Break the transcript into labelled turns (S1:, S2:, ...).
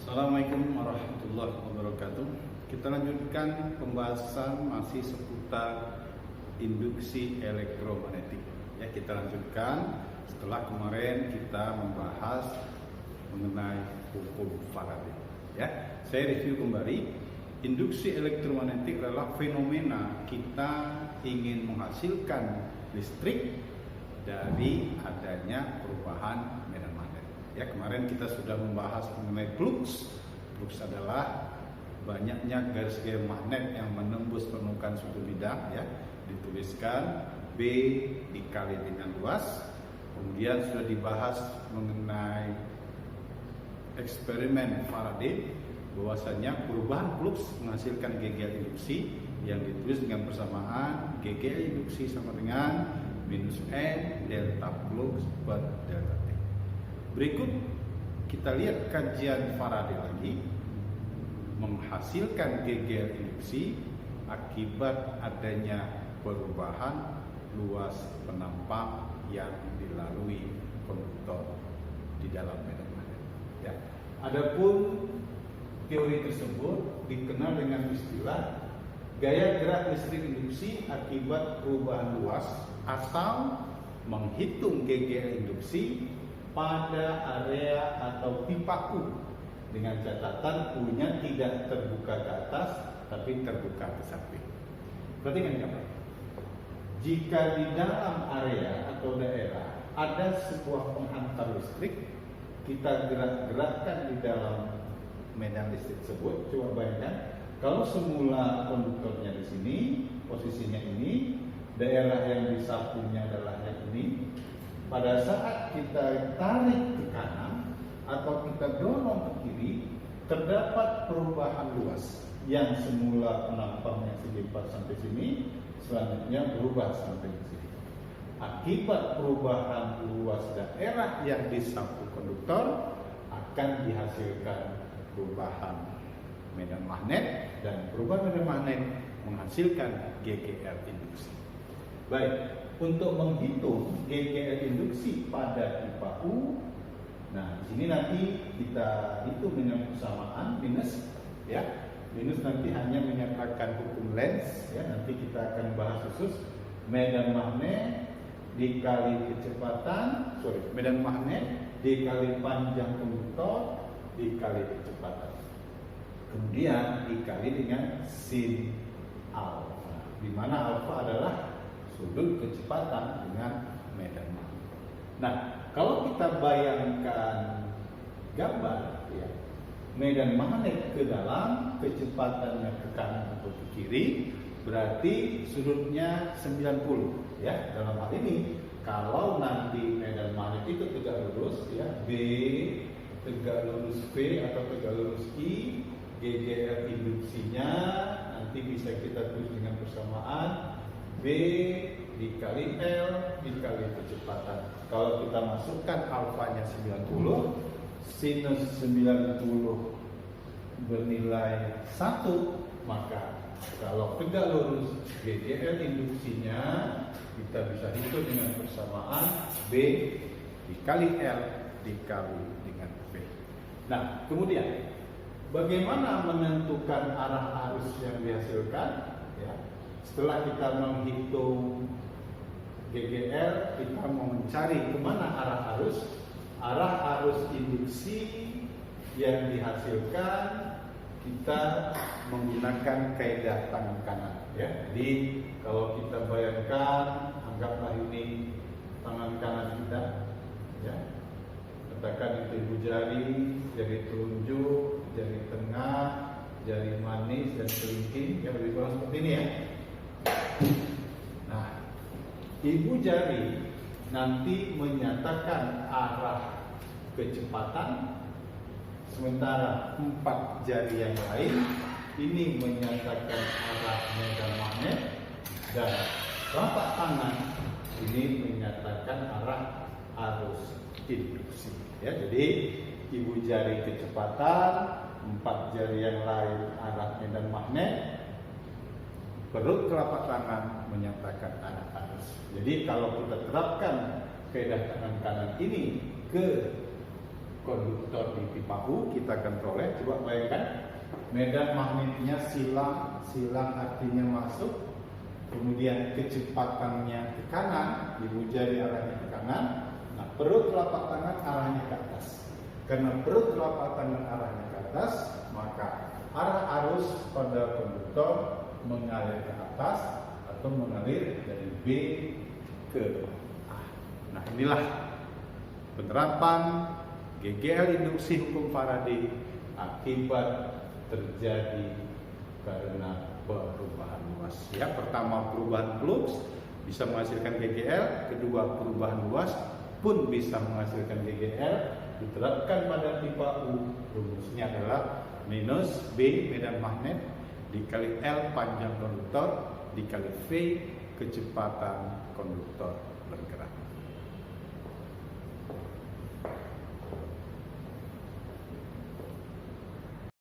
S1: Assalamualaikum warahmatullahi wabarakatuh. Kita lanjutkan pembahasan masih seputar induksi elektromagnetik. Ya, kita lanjutkan setelah kemarin kita membahas mengenai hukum Faraday. Ya, saya review kembali. Induksi elektromagnetik adalah fenomena kita ingin menghasilkan listrik dari adanya perubahan medan magnet. Ya, kemarin kita sudah membahas mengenai flux. Flux adalah banyaknya garis-garis magnet yang menembus permukaan suatu bidang, ya. Dituliskan B dikali dengan luas. Kemudian sudah dibahas mengenai eksperimen Faraday, bahwasanya perubahan flux menghasilkan GGL induksi yang ditulis dengan persamaan GGL induksi sama dengan minus N delta flux per delta T. Berikut kita lihat kajian Faraday lagi, menghasilkan GGL induksi akibat adanya perubahan luas penampang yang dilalui konduktor di dalam medan magnet. Ya. Adapun teori tersebut dikenal dengan istilah gaya gerak listrik induksi akibat perubahan luas asal menghitung GGL induksi pada area atau pipa U dengan catatan U-nya tidak terbuka ke atas tapi terbuka ke samping. Perhatikan gambar. Jika di dalam area atau daerah ada sebuah penghantar listrik, kita gerak-gerakkan di dalam medan listrik tersebut. Coba bayangkan, kalau semula konduktornya di sini, posisinya ini, daerah yang disapunya adalah yang ini. Pada saat kita tarik ke kanan atau kita dorong ke kiri, terdapat perubahan luas yang semula penampangnya segi 4 sampai sini, selanjutnya berubah sampai ke sini. Akibat perubahan luas daerah yang disapu konduktor akan dihasilkan perubahan medan magnet, dan perubahan medan magnet menghasilkan GGL induksi. Baik, untuk menghitung GGL induksi pada pipa U, nah di sini nanti kita hitung dengan persamaan minus, ya. Minus nanti hanya menyatakan hukum Lenz, ya. Nanti kita akan bahas khusus medan magnet dikali kecepatan, medan magnet dikali panjang konduktor dikali kecepatan. Kemudian dikali dengan sin alfa, di mana alfa adalah sudut kecepatan dengan medan magnet. Nah, kalau kita bayangkan gambar, ya, medan magnet ke dalam, kecepatannya ke kanan atau ke kiri, berarti sudutnya 90, ya. Dalam hal ini, kalau nanti medan magnet itu tegak lurus, ya, B tegak lurus V atau tegak lurus I, GGL induksinya nanti bisa kita tulis dengan persamaan B dikali L dikali kecepatan. Kalau kita masukkan alfanya 90, sinus 90 bernilai 1, maka kalau tegak lurus GGL induksinya kita bisa hitung dengan persamaan B dikali L dikali dengan V. Nah, kemudian bagaimana menentukan arah arus yang dihasilkan? Ya, setelah kita menghitung GGL, kita mau mencari kemana arah arus. Arah arus induksi yang dihasilkan kita menggunakan kaidah tangan kanan. Ya, jadi kalau kita bayangkan, anggaplah ini tangan kanan kita. Ya, katakan itu ibu jari, jari telunjuk, jari tengah, jari manis dan kelingking, yang lebih kurang seperti ini, ya. Nah, ibu jari nanti menyatakan arah kecepatan, sementara 4 jari yang lain ini menyatakan arah medan magnet, dan telapak tangan ini menyatakan arah arus induksi. Ya, jadi ibu jari kecepatan, 4 jari yang lain arah medan magnet, perut telapak tangan menyatakan arah arus. Jadi kalau kita terapkan kaidah tangan kanan ini ke konduktor di pipa U kita akan peroleh. Coba bayangkan, medan magnetnya silang, silang artinya masuk, kemudian kecepatannya ke kanan, ibu jari arahnya ke kanan. Nah, perut telapak tangan arahnya ke atas. Karena perut telapak tangan arahnya ke atas, maka arah arus pada konduktor mengalir ke atas atau mengalir dari B ke A. Nah, inilah penerapan GGL induksi hukum Faraday akibat terjadi karena perubahan luas. Ya, pertama perubahan flux bisa menghasilkan GGL, kedua perubahan luas pun bisa menghasilkan GGL. Diterapkan pada pipa U, rumusnya adalah minus B medan magnet dikali L panjang konduktor dikali V kecepatan konduktor bergerak.